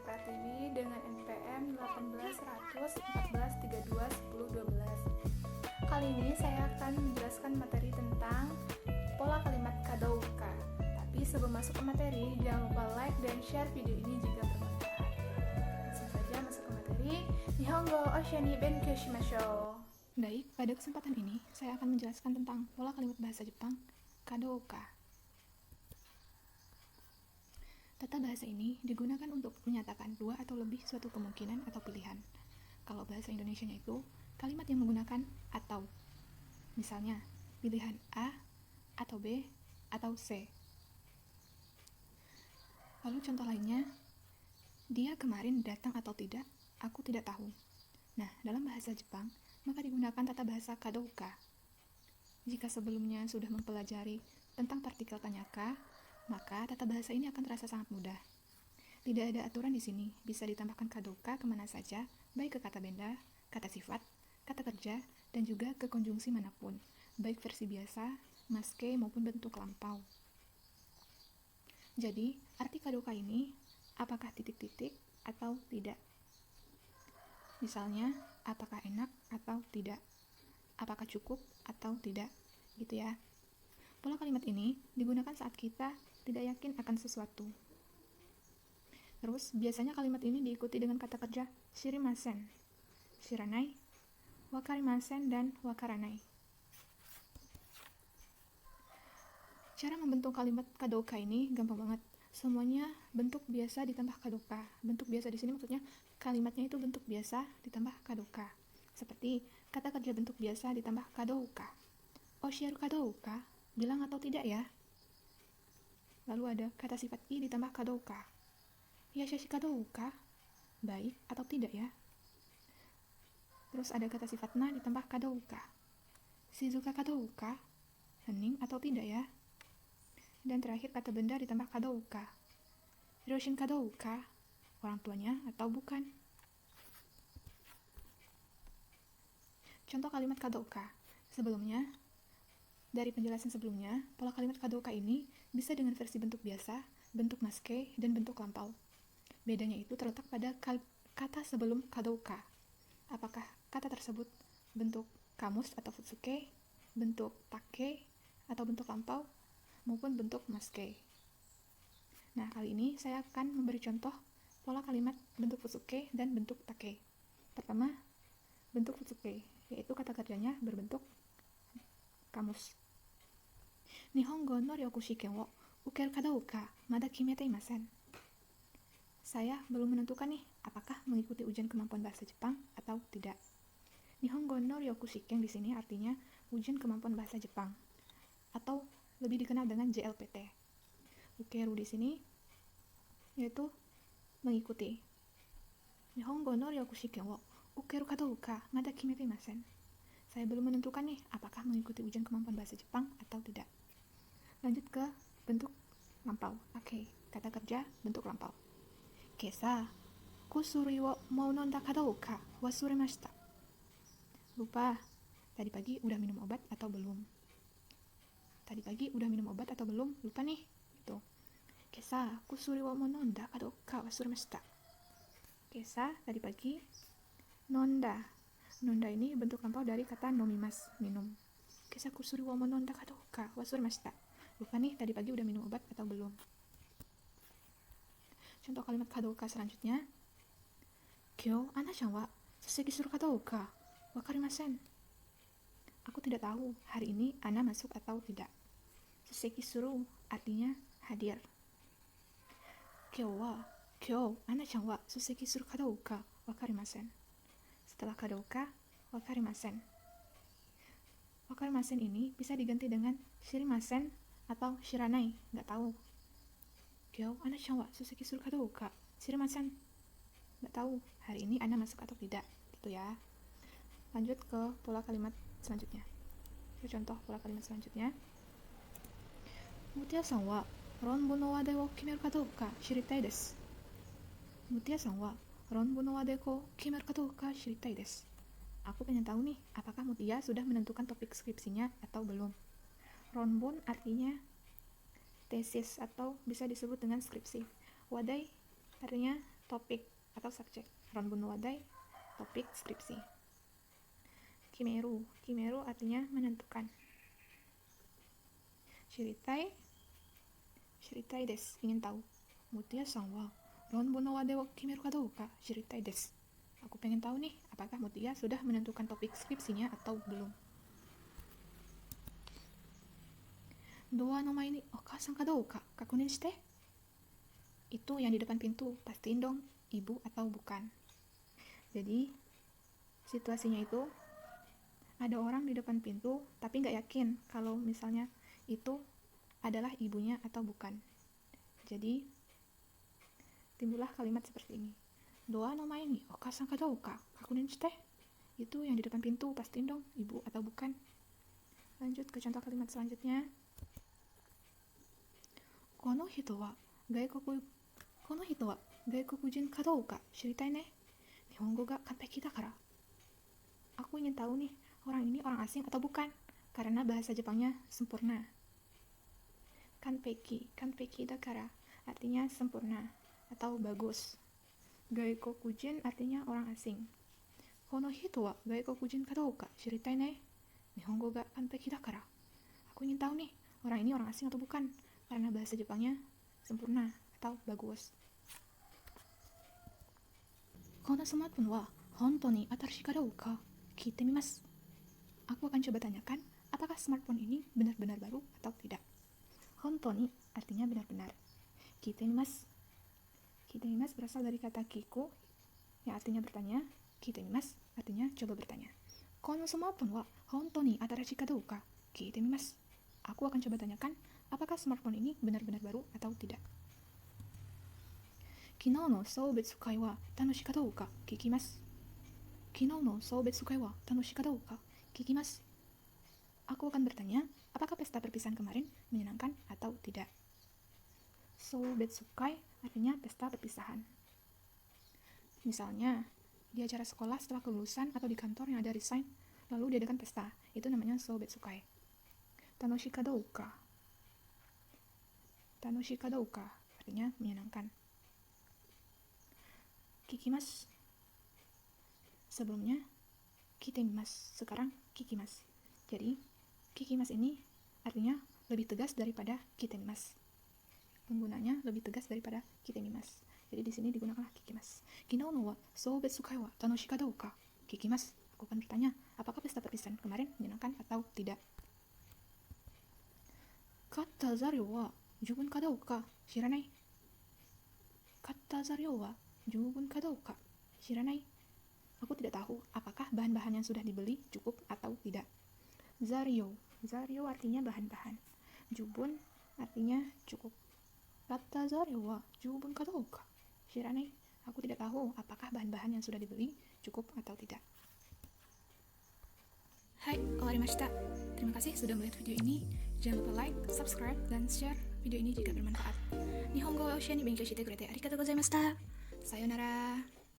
Pratiwi dengan NPM 18.100.14.32.10.12. Kali ini saya akan menjelaskan materi tentang pola kalimat kadouka. Tapi sebelum masuk ke materi, jangan lupa like dan share video ini jika bermanfaat. Langsung saja masuk ke materi. Nihongo Oshia ni benkyou shimashou. Baik, pada kesempatan ini saya akan menjelaskan tentang pola kalimat bahasa Jepang kadouka. Tata bahasa ini digunakan untuk menyatakan dua atau lebih suatu kemungkinan atau pilihan. Kalau bahasa Indonesianya itu kalimat yang menggunakan atau. Misalnya, pilihan A atau B atau C. Lalu contoh lainnya, dia kemarin datang atau tidak, aku tidak tahu. Nah, dalam bahasa Jepang, maka digunakan tata bahasa kadouka. Jika sebelumnya sudah mempelajari tentang partikel tanyaka, maka tata bahasa ini akan terasa sangat mudah. Tidak ada aturan di sini, bisa ditambahkan kadouka kemana saja, baik ke kata benda, kata sifat, kata kerja, dan juga ke konjungsi manapun, baik versi biasa, maske, maupun bentuk lampau. Jadi, arti kadouka ini, apakah titik-titik atau tidak? Misalnya, apakah enak atau tidak? Apakah cukup atau tidak? Gitu ya. Pola kalimat ini digunakan saat kita tidak yakin akan sesuatu. Terus, biasanya kalimat ini diikuti dengan kata kerja shirimasen, shiranai, wakarimasen, dan wakaranai. Cara membentuk kalimat kadouka ini gampang banget. Semuanya bentuk biasa ditambah kadouka. Bentuk biasa di sini maksudnya kalimatnya itu bentuk biasa ditambah kadouka. Seperti kata kerja bentuk biasa ditambah kadouka. Oshieru kadouka, bilang atau tidak ya? Lalu ada kata sifat i ditambah kadouka. Yashashi kadouka, baik atau tidak ya? Terus ada kata sifat na ditambah kadouka. Shizuka kadouka, hening atau tidak ya? Dan terakhir kata benda ditambah kadouka. Hiroshin kadouka, orang tuanya atau bukan. Contoh kalimat kadouka. Sebelumnya, dari penjelasan sebelumnya, pola kalimat kadouka ini bisa dengan versi bentuk biasa, bentuk maske, dan bentuk lampau. Bedanya itu terletak pada kata sebelum kadouka. Apakah kata tersebut bentuk kamus atau futsuke, bentuk take, atau bentuk lampau, maupun bentuk maske. Nah, kali ini saya akan memberi contoh pola kalimat bentuk futsuke dan bentuk take. Pertama, bentuk futsuke, yaitu kata kerjanya berbentuk kamus. Nihongo no ryoku shiken wo ukeru kadouka mada kimete imasen. Saya belum menentukan nih, apakah mengikuti ujian kemampuan bahasa Jepang atau tidak. Nihongo no ryoku shiken di sini artinya ujian kemampuan bahasa Jepang, atau lebih dikenal dengan JLPT. Ukeru di sini yaitu mengikuti. Nihongo no ryoku shiken wo ukeru kadouka mada kimete imasen. Saya belum menentukan nih, apakah mengikuti ujian kemampuan bahasa Jepang atau tidak. Lanjut ke bentuk lampau. Oke, kata kerja bentuk lampau. Kesa, kusuri wo mau nonda kadouka wasuremashita. Lupa, tadi pagi udah minum obat atau belum? Tadi pagi udah minum obat atau belum? Lupa nih. Gitu. Kesa, kusuri wo mau nonda kadouka wasuremashita. Kesa, tadi pagi. Nonda. Nonda ini bentuk lampau dari kata nomimas, minum. Kesa kusuri wo mau nonda kadouka wasuremashita. Lupa nih, tadi pagi udah minum obat atau belum? Contoh kalimat kadouka selanjutnya. Kyou ana-chan wa suseki suru kadouka wakarimasen. Aku tidak tahu hari ini Ana masuk atau tidak. Suseki suru artinya hadir. Kyou ana-chan wa suseki suru kadouka wakarimasen. Setelah kadouka, wakarimasen. Wakarimasen ini bisa diganti dengan shirimasen atau shiranai, nggak tahu. Kyou ana-chan wa suseki suru kadouka shirimasen. Nggak tahu hari ini Ana masuk atau tidak, gitu ya. Lanjut ke pola kalimat selanjutnya. Contoh pola kalimat selanjutnya. Mutia-san wa ronbon no wadai wo kimeru kadouka shiritai desu. Mutia-san wa ronbon no wadai wo kimeru kadouka shiritai desu. Aku pengen tahu nih, apakah Mutia sudah menentukan topik skripsinya atau belum. Ronbon artinya tesis atau bisa disebut dengan skripsi. Wadai artinya topik atau subjek. Ronbun no wadai, topik skripsi. Kimeru, kimeru artinya menentukan. Shiritai, shiritai desu, ingin tahu. Mutia-san wa ronbun no wadai wo kimeru ka douka shiritai desu. Aku pengen tahu nih, apakah Mutia sudah menentukan topik skripsinya atau belum. Doa no mae ni okasan ka douka kakunin shite. Itu yang di depan pintu, pastiin dong ibu atau bukan. Jadi situasinya itu ada orang di depan pintu tapi nggak yakin kalau misalnya itu adalah ibunya atau bukan. Jadi timbullah kalimat seperti ini. Doa no mae ni okasan ka douka kakunin shite. Itu yang di depan pintu, pastiin dong ibu atau bukan. Lanjut ke contoh kalimat selanjutnya. Kono hito wa gaikokujin ka douka shiritai ne. Nihongo ga kanpeki dakara. Aku ingin tahu nih, orang ini orang asing atau bukan, karena bahasa Jepangnya sempurna. Kanpeki dakara artinya sempurna atau bagus. Gaikokujin artinya orang asing. Kono hito wa gaikokujin ka douka shiritai ne. Nihongo ga kanpeki dakara. Aku ingin tahu nih, orang ini orang asing atau bukan, karena bahasa Jepangnya sempurna atau bagus. Kono smartphone wa hontou ni atarashi ka douka kiite mimasu. Aku akan coba tanyakan apakah smartphone ini benar-benar baru atau tidak. Hontou ni artinya benar-benar. Kiite mimasu. Kiite mimasu berasal dari kata kiku yang artinya bertanya. Kiite mimasu artinya coba bertanya. Kono smartphone wa hontou ni atarashi ka douka kiite mimasu. Aku akan coba tanyakan apakah smartphone ini benar-benar baru atau tidak. Kinou no soubetsu kai wa tanoshi ka douka kikimasu. Kinou no soubetsu kai wa tanoshi ka douka kikimasu. Aku akan bertanya, apakah pesta perpisahan kemarin menyenangkan atau tidak. Soubetsu kai artinya pesta perpisahan. Misalnya, di acara sekolah setelah kelulusan atau di kantor yang ada resign, lalu diadakan pesta. Itu namanya soubetsu kai. Tanoshi ka douka. Tanoshi ka douka artinya menyenangkan. Kikimasu. Sebelumnya kiite mimasu, sekarang kikimasu. Jadi kikimasu ini artinya lebih tegas daripada kiite mimasu. Penggunanya lebih tegas daripada kiite mimasu. Jadi di sini digunakanlah kikimasu. Kinou no wa soubetsu kai wa tanoshi ka douka kikimasu. Aku akan bertanya, apakah pesta perpisahan kemarin menyenangkan atau tidak. Katta zaryou wa jubun ka douka shiranai. Katta zaryou wa jubun ka douka shiranai. Aku tidak tahu apakah bahan-bahan yang sudah dibeli cukup atau tidak. Zaryou artinya bahan-bahan. Jubun artinya cukup. Katta zaryou wa jubun ka douka shiranai. Aku tidak tahu apakah bahan-bahan yang sudah dibeli cukup atau tidak. Hai, owarimashita. Terima kasih sudah melihat video ini. Jangan lupa like, subscribe, dan share video ini jika bermanfaat. Nihongo wa oshia ni benkyou shite kurete arigatou gozaimashita. Sayonara.